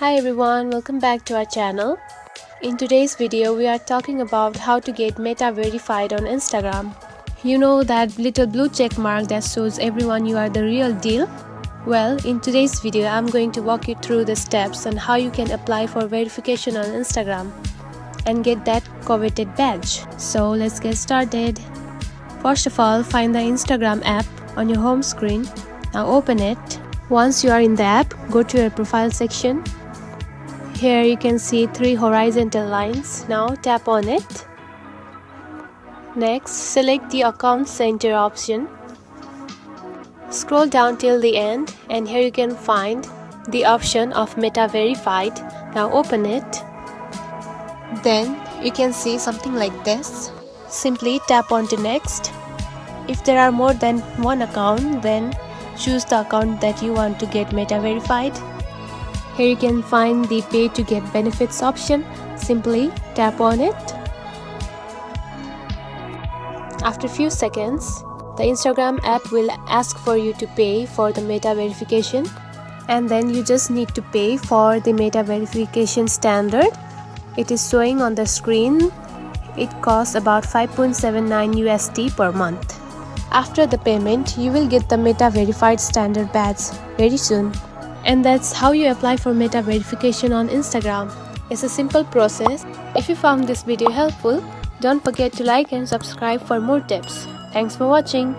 Hi everyone, welcome back to our channel. In today's video, we are talking about how to get Meta verified on Instagram. You know that little blue check mark that shows everyone you are the real deal? Well, in today's video, I'm going to walk you through the steps on how you can apply for verification on Instagram and get that coveted badge. So let's get started. First of all, find the Instagram app on your home screen. Now open it. Once you are in the app, go to your profile section. Here you can see 3 horizontal lines. Now tap on it. Next, select the account center option. Scroll down till the end and here you can find the option of Meta verified. Now open it. Then you can see something like this. Simply tap on to next. If there are more than one account, then choose the account that you want to get Meta verified. Here you can find the pay to get benefits option. Simply tap on it. After few seconds, the Instagram app will ask for you to pay for the Meta verification, and then you just need to pay for the Meta verification standard. It is showing on the screen. It costs about $5.79 USD per month. After the payment, you will get the Meta verified standard badge very soon. And that's how you apply for Meta verification on Instagram. It's a simple process. If you found this video helpful, don't forget to like and subscribe for more tips. Thanks for watching.